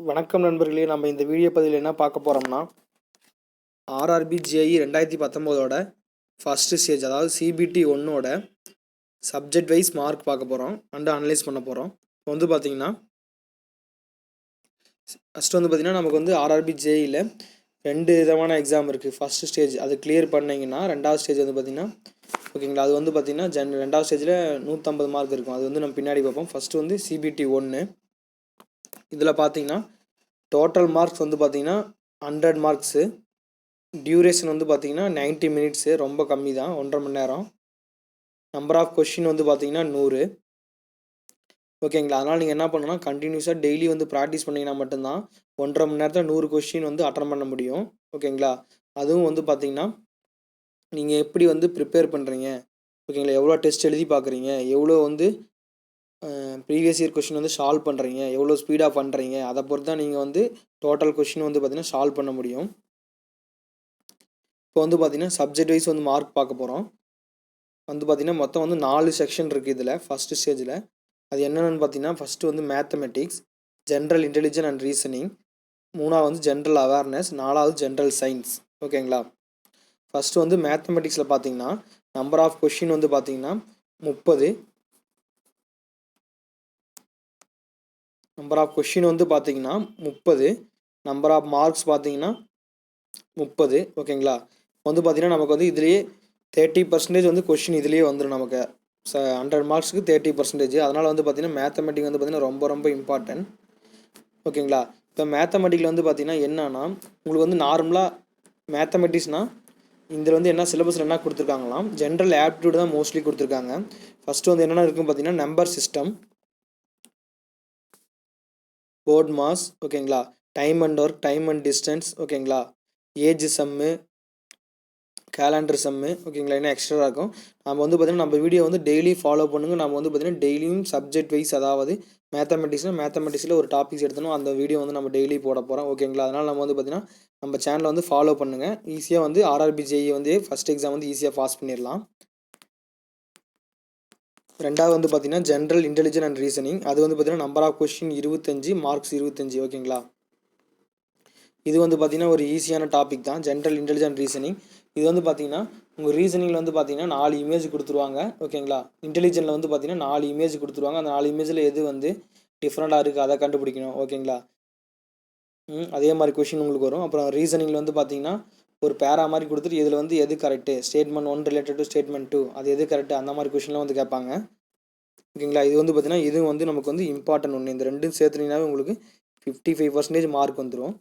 வணக்கம் நண்பர்களே. நம்ம இந்த வீடியோ பதிவில் என்ன பார்க்க போகிறோம்னா, ஆர்ஆர்பி ஜேஇ 2019ஓட ஃபஸ்ட்டு ஸ்டேஜ், அதாவது சிபிடி 1ஓட சப்ஜெக்ட் வைஸ் மார்க் பார்க்க போகிறோம் அண்ட் அனலைஸ் பண்ண போகிறோம். இப்போ வந்து பார்த்தீங்கன்னா, ஃபஸ்ட்டு வந்து பார்த்தீங்கன்னா நமக்கு வந்து ஆர்ஆர்பி ஜேஇயில் 2 விதமான எக்ஸாம் இருக்குது. ஃபஸ்ட்டு ஸ்டேஜ் அது கிளியர் பண்ணிங்கன்னா, ரெண்டாவது ஸ்டேஜ் வந்து பார்த்தீங்கன்னா ஓகேங்களா, அது வந்து பார்த்தீங்கன்னா ரெண்டாவது ஸ்டேஜில் 150 மார்க் இருக்கும். அது வந்து நம்ம பின்னாடி பார்ப்போம். ஃபஸ்ட்டு வந்து சிபிடி 1 இதில் பார்த்தீங்கன்னா டோட்டல் மார்க்ஸ் வந்து பார்த்தீங்கன்னா 100 மார்க்ஸு. டியூரேஷன் வந்து பார்த்தீங்கன்னா 90 மினிட்ஸு, ரொம்ப கம்மி தான், 1.5 மணி நேரம். நம்பர் ஆஃப் கொஷின் வந்து பார்த்தீங்கன்னா 100. ஓகேங்களா, அதனால் நீங்கள் என்ன பண்ணணும்னா கண்டினியூஸாக டெய்லி வந்து ப்ராக்டிஸ் பண்ணிங்கன்னா மட்டும்தான் 1.5 மணி நேரத்தில் 100 கொஷின் வந்து அட்டன் பண்ண முடியும். ஓகேங்களா, அதுவும் வந்து பார்த்தீங்கன்னா நீங்கள் எப்படி வந்து ப்ரிப்பேர் பண்ணுறீங்க, ஓகேங்களா, எவ்வளோ டெஸ்ட் எழுதி பார்க்குறீங்க, எவ்வளோ வந்து ப்ரீவியஸ் இயர் கொஷின் வந்து சால்வ் பண்ணுறீங்க, எவ்வளோ ஸ்பீடாக பண்ணுறீங்க, அதை பொறுத்து தான் நீங்கள் வந்து டோட்டல் கொஷின் வந்து பார்த்தீங்கன்னா சால்வ் பண்ண முடியும். இப்போ வந்து பார்த்தீங்கன்னா சப்ஜெக்ட் வைஸ் வந்து மார்க் பார்க்க போகிறோம். வந்து பார்த்தீங்கன்னா மொத்தம் வந்து 4 செக்ஷன் இருக்குது இதில் ஃபஸ்ட்டு ஸ்டேஜில். அது என்னென்னு பார்த்தீங்கன்னா, ஃபஸ்ட்டு வந்து mathematics, general intelligence and reasoning, 3வது வந்து ஜென்ரல் அவேர்னஸ், 4வது ஜென்ரல் சயின்ஸ். ஓகேங்களா, ஃபஸ்ட்டு வந்து மேத்தமெட்டிக்ஸில் பார்த்தீங்கன்னா நம்பர் ஆஃப் கொஷின் வந்து பார்த்தீங்கன்னா 30. நம்பர் ஆஃப் கொஷின் வந்து பார்த்தீங்கன்னா 30. நம்பர் ஆஃப் மார்க்ஸ் பார்த்தீங்கன்னா 30. ஓகேங்களா, வந்து பார்த்தீங்கன்னா நமக்கு வந்து இதுலேயே 30% வந்து கொஷின் இதுலேயே வந்துடும் நமக்கு. 100 மார்க்ஸுக்கு 30%. அதனால் வந்து பார்த்தீங்கன்னா மேத்தமெட்டிக் வந்து பார்த்தீங்கன்னா ரொம்ப ரொம்ப இம்பார்ட்டன்ட். ஓகேங்களா, இப்போ மேத்தமெட்டிக்கில் வந்து பார்த்தீங்கன்னா என்னன்னா, உங்களுக்கு வந்து நார்மலாக மேத்தமெட்டிக்ஸ்னால் இதில் வந்து என்ன சிலபஸில் என்ன கொடுத்துருக்காங்களாம், ஜென்ரல் ஆப்டிடியூட் தான் மோஸ்ட்லி கொடுத்துருக்காங்க. ஃபஸ்ட்டு வந்து என்னென்ன இருக்குன்னு பார்த்தீங்கன்னா நம்பர் சிஸ்டம், போர்ட் மாஸ், ஓகேங்களா, time and work, time and distance, ஓகேங்களா, ஏஜ் சம்மு, கேலண்டர் சம்மு, ஓகேங்களா, என்ன எக்ஸ்ட்ரா இருக்கும். நம்ம வந்து பார்த்திங்கன்னா நம்ம வீடியோ வந்து டெய்லி ஃபாலோ பண்ணுங்கள். நம்ம வந்து பார்த்திங்கன்னா டெய்லியும் சப்ஜெக்ட் வைஸ், அதாவது மேத்தமெட்டிக்ஸில் ஒரு டாபிக்ஸ் எடுத்தணும், அந்த வீடியோ வந்து நம்ம டெய்லி போட போகிறோம். ஓகேங்களா, அதனால் நம்ம வந்து பார்த்திங்கன்னா நம்ம சேனலை வந்து ஃபாலோ பண்ணுங்கள். ஈஸியாக வந்து ஆர்ஆர்பி ஜேஇ வந்து ஃபஸ்ட் எக்ஸாம் வந்து ஈஸியாக பாஸ் பண்ணிடலாம். ரெண்டாவது வந்து பார்த்தீங்கன்னா ஜென்ரல் இன்டெலிஜென்ஸ் அண்ட் ரீசனிங். அது வந்து பார்த்தீங்கன்னா நம்பர் ஆஃப் கொஸ்டின் 25, மார்க்ஸ் 25. ஓகேங்களா, இது வந்து பார்த்தீங்கன்னா ஒரு ஈஸியான டாபிக் தான், ஜென்ரல் இன்டெலிஜென்ஸ் அண்ட் ரீசனிங். இது வந்து பார்த்தீங்கன்னா உங்கள் ரீசனிங்கில் வந்து பார்த்தீங்கன்னா 4 இமேஜ் கொடுத்துருவாங்க. ஓகேங்களா, இன்டெலிஜென்ட்டில் வந்து பார்த்தீங்கன்னா 4 இமேஜ் கொடுத்துருவாங்க. அந்த 4 இமேஜில் எது வந்து டிஃப்ரெண்ட்டாக இருக்குது அதை கண்டுபிடிக்கணும். ஓகேங்களா, அதே மாதிரி கொஷின் உங்களுக்கு வரும். அப்புறம் ரீசனிங்கில் வந்து பார்த்தீங்கன்னா ஒரு பேரா மாதிரி கொடுத்துட்டு இதில் வந்து எது correct, statement 1 related to statement 2 அது எது கரெக்டு, அந்த மாதிரி கொஷின்லாம் வந்து கேட்பாங்க. ஓகேங்களா, இது வந்து பார்த்தீங்கன்னா இது வந்து நமக்கு வந்து இம்பார்ட்டன்ட் ஒன்று. இந்த ரெண்டும் சேர்த்துனீங்கன்னாவே உங்களுக்கு 55% மார்க் வந்துடும்.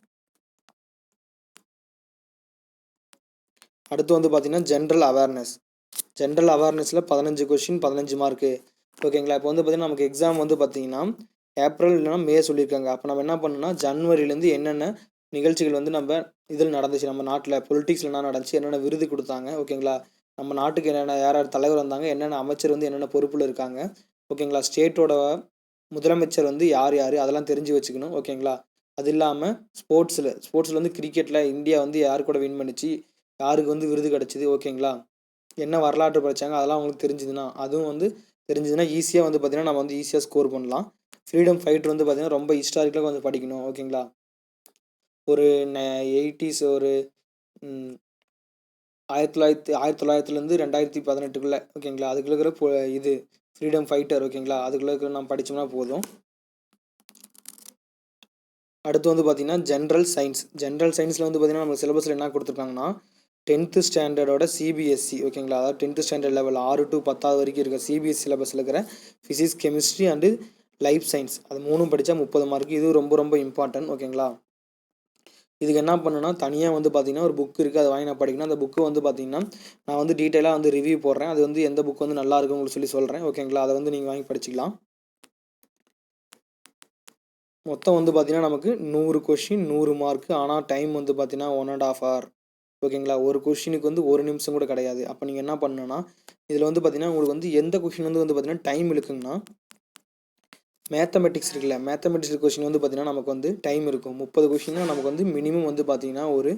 அடுத்து வந்து பார்த்தீங்கன்னா ஜென்ரல் அவேர்னஸில் 15 கொஷின் 15 மார்க்கு. ஓகேங்களா, இப்போ வந்து பார்த்தீங்கன்னா நமக்கு எக்ஸாம் வந்து பார்த்தீங்கன்னா ஏப்ரல் இல்லைனா மே சொல்லியிருக்காங்க. அப்போ நம்ம என்ன பண்ணணும்னா ஜனவரிலேருந்து என்னென்ன நிகழ்ச்சிகள் வந்து நம்ம இதில் நடந்துச்சு, நம்ம நாட்டில் பொலிட்டிக்ஸில் என்ன நடந்துச்சு, என்னென்ன விருது கொடுத்தாங்க, ஓகேங்களா, நம்ம நாட்டுக்கு என்னென்ன யார் யார் தலைவர் வந்தாங்க, என்னென்ன அமைச்சர் வந்து என்னென்ன பொறுப்பில் இருக்காங்க, ஓகேங்களா, ஸ்டேட்டோட முதலமைச்சர் வந்து யார் யார், அதெல்லாம் தெரிஞ்சு வச்சுக்கணும். ஓகேங்களா, அது இல்லாமல் ஸ்போர்ட்ஸில் வந்து கிரிக்கெட்டில் இந்தியா வந்து யார் கூட வின் பண்ணிச்சு, யாருக்கு வந்து விருது கிடச்சிது, ஓகேங்களா, என்ன வரலாற்று படித்தாங்க, அதெல்லாம் அவங்களுக்கு தெரிஞ்சுதுன்னா, அதுவும் வந்து தெரிஞ்சுதுன்னா ஈஸியாக வந்து பார்த்திங்கன்னா நம்ம வந்து ஈஸியாக ஸ்கோர் பண்ணலாம். ஃப்ரீடம் ஃபைட்டர் வந்து பார்த்திங்கன்னா ரொம்ப ஹிஸ்டாரிக்கலாக கொஞ்சம் படிக்கணும். ஓகேங்களா, ஒரு 80s, ஒரு 1900 2018 ஓகேங்களா, அதுக்குள்ள இருக்கிற இது ஃப்ரீடம் ஃபைட்டர். ஓகேங்களா, அதுக்குள்ளே இருக்கிற நம்ம படித்தோம்னா போதும். அடுத்து வந்து பார்த்திங்கன்னா ஜென்ரல் சயின்ஸில் வந்து பார்த்திங்கன்னா நம்ம சிலபஸில் என்ன கொடுத்துருக்காங்கன்னா 10th ஸ்டாண்டர்டோட சிபிஎஸ்சி. ஓகேங்களா, அதாவது 10th ஸ்டாண்டர்ட் லெவல் 6 to 10வது வரைக்கும் இருக்க சிபிஎஸ்சி சிலபஸில் இருக்கிற physics, chemistry and life science, அது 3 படித்தா 30 மார்க். இது ரொம்ப ரொம்ப இம்பார்ட்டன்ட். ஓகேங்களா, இதுக்கு என்ன பண்ணுன்னா தனியாக வந்து பார்த்திங்கன்னா ஒரு புக் இருக்குது, அதை வாங்கி நான் படிக்கணும். அந்த புக்கு வந்து பார்த்திங்கன்னா நான் வந்து டீட்டெயிலாக வந்து ரிவ்யூ போடுறேன். அது வந்து எந்த புக் வந்து நல்லா இருக்குன்னு உங்களுக்கு சொல்கிறேன். ஓகேங்களா, அதை வந்து நீங்கள் வாங்கி படிச்சிக்கலாம். மொத்தம் வந்து பார்த்திங்கன்னா நமக்கு 100 கொஷின் 100 மார்க்கு. ஆனால் டைம் வந்து பார்த்திங்கன்னா 1.5 hour. ஓகேங்களா, ஒரு கொஷினுக்கு வந்து 1 நிமிஷம் கூட கிடையாது. அப்போ நீங்கள் என்ன பண்ணணுன்னா இதில் வந்து பார்த்திங்கன்னா உங்களுக்கு வந்து எந்த கொஷின் வந்து பார்த்திங்கன்னா டைம் இழுக்குங்கன்னா மேத்தமெட்டிக்ஸ் இருக்குல்ல, மேத்தமெட்டிக்ஸ் கொஷின் வந்து பார்த்திங்கன்னா நமக்கு வந்து டைம் இருக்கும். 30 கொஷின்னா நமக்கு வந்து மினிமம் வந்து பார்த்திங்கன்னா ஒரு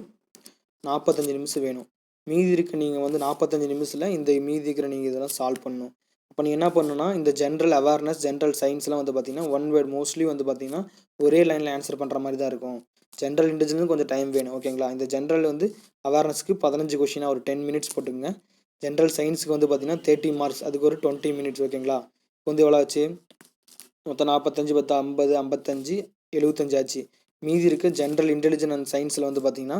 45 நிமிஷம் வேணும். மீதி இருக்க நீங்கள் வந்து 45 நிமிஷத்தில் இந்த மீதி இருக்கிற நீங்கள் இதெல்லாம் சால்வ் பண்ணணும். அப்போ நீங்கள் என்ன பண்ணணும்னா இந்த ஜென்ரல் அவேர்னஸ், ஜென்ரல் சயின்ஸ்லாம் வந்து பார்த்தீங்கன்னா ஒன் வேர்ட் மோஸ்ட்லி வந்து பார்த்தீங்கன்னா ஒரே லைனில் ஆன்சர் பண்ணுற மாதிரி தான் இருக்கும். ஜென்ரல் இன்டெலிஜென்ஸ் கொஞ்சம் டைம் வேணும். ஓகேங்களா? இந்த ஜென்ரல் வந்து அவேர்னஸ்க்கு 15 கொஷினாக ஒரு 10 மினிட்ஸ் போட்டுங்க. ஜென்ரல் சயின்ஸுக்கு வந்து பார்த்தீங்கன்னா 30 மார்க்ஸ், அதுக்கு ஒரு 20 மினிட்ஸ். ஓகேங்களா? இப்போ வந்து எவ்வளோ ஆச்சு? மொத்தம் 45 10 50 55 75 ஆச்சு. மீதி இருக்க ஜென்ரல் இன்டெலிஜென்ஸ் அண்ட் சயின்ஸில் வந்து பார்த்தீங்கன்னா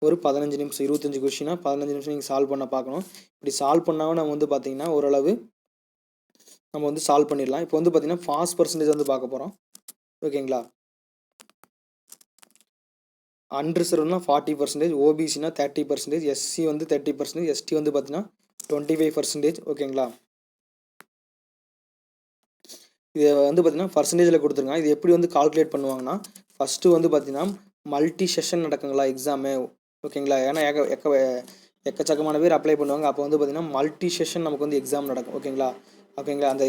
ஒரு 15 நிமிஷம் 25 கொஷினாக 15 நிமிஷம் நீங்கள் சால்வ் பண்ண பார்க்கணும். இப்படி சால்வ் பண்ணாமல் நம்ம வந்து பார்த்தீங்கன்னா ஓரளவு நம்ம வந்து சால்வ் பண்ணிடலாம். இப்போ வந்து பார்த்தீங்கன்னா பாஸ் பர்சன்டேஜ் வந்து பார்க்க போகிறோம். ஓகேங்களா? அன்ரிசர்வ்னா 40%, ஓபிசினா 30%, எஸ்சி வந்து 30%, எஸ்டி வந்து பார்த்தீங்கன்னா 25%. ஓகேங்களா? இதை வந்து பார்த்தீங்கன்னா பர்சன்டேஜில் கொடுத்துருங்க. இது எப்படி வந்து கால்குலேட் பண்ணுவாங்கன்னா, ஃபஸ்ட்டு வந்து பார்த்தீங்கன்னா மல்டி செஷன் நடக்குங்களா எக்ஸாமு. ஓகேங்களா? ஏன்னா எக்கச்சக்கமான பேர் அப்ளை பண்ணுவாங்க. அப்போ வந்து பார்த்தீங்கன்னா மல்டி செஷன் நமக்கு வந்து எக்ஸாம் நடக்கும். ஓகேங்களா? ஓகேங்களா? அந்த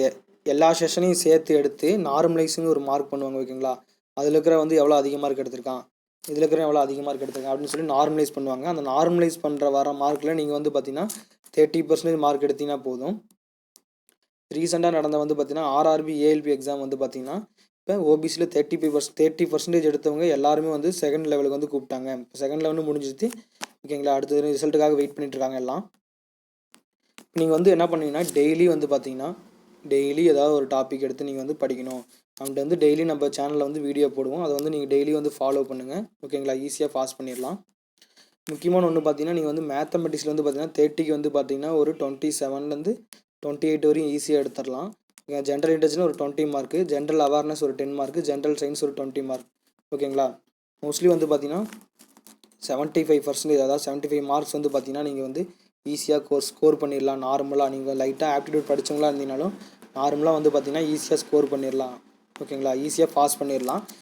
எல்லா செஷனையும் சேர்த்து எடுத்து நார்மலைஸ்னு ஒரு மார்க் பண்ணுவாங்க. ஓகேங்களா? அதில் இருக்கிற வந்து எவ்வளோ அதிக மார்க் எடுத்திருக்கான், இதில் இருக்கிற எவ்வளோ அதிக மார்க் எடுத்திருக்கான் அப்படின்னு சொல்லி நார்மலைஸ் பண்ணுவாங்க. அந்த நார்மலைஸ் பண்ணுற வர மார்க்கில் நீங்கள் வந்து பார்த்தீங்கன்னா 30% மார்க் எடுத்தீங்கன்னா போதும். ரீசெண்டாக நடந்த வந்து பார்த்தீங்கன்னா ஆர்ஆர்பி ஏஎல்பி எக்ஸாம் வந்து பார்த்தீங்கன்னா இப்போ ஓபிசியில் 30% எடுத்தவங்க எல்லாருமே வந்து செகண்ட் லெவலுக்கு வந்து கூப்பிட்டாங்க. இப்போ செகண்ட் லெவலும் முடிஞ்சிச்சு. ஓகேங்களா? அடுத்த ரிசல்ட்டுக்காக வெயிட் பண்ணிட்டு இருக்காங்க எல்லாம். நீங்கள் வந்து என்ன பண்ணுவீங்கன்னா டெய்லி வந்து பார்த்தீங்கன்னா டெய்லி ஏதாவது ஒரு டாபிக் எடுத்து நீங்கள் வந்து படிக்கணும். நம்மகிட்ட வந்து டெய்லி நம்ம சேனலில் வந்து வீடியோ போடுவோம். அதை வந்து நீங்கள் டெய்லி வந்து ஃபாலோ பண்ணுங்கள். ஓகேங்களா? ஈஸியாக பாஸ் பண்ணிடலாம். முக்கியமான ஒன்று பார்த்தீங்கன்னா நீங்கள் வந்து மேத்தமெட்டிக்ஸில் வந்து பார்த்தீங்கன்னா 30க்கு வந்து பார்த்தீங்கன்னா ஒரு 27லேருந்து 28 வரையும் ஈஸியாக எடுத்துடலாம். ஜென்ரல் இன்டெலிஜென்ஸ் ஒரு 20 மார்க்கு, ஜென்ரல் அவேர்னஸ் ஒரு 10 மார்க்கு, ஜென்ரல் சயின்ஸ் ஒரு 20 மார்க். ஓகேங்களா? மோஸ்ட்லி வந்து பார்த்தீங்கன்னா 75%, அதாவது 75 மார்க்ஸ் வந்து பார்த்தீங்கன்னா நீங்கள் வந்து ஈஸியாக ஸ்கோர் பண்ணிடலாம். நார்மலாக நீங்கள் லைட்டாக ஆப்டிடியூட் படித்தவங்களா இருந்தீங்கனாலும் நார்மலாக வந்து பார்த்தீங்கன்னா ஈஸியாக ஸ்கோர் பண்ணிடலாம். ஓகேங்களா? ஈஸியாக பாஸ் பண்ணிடலாம்.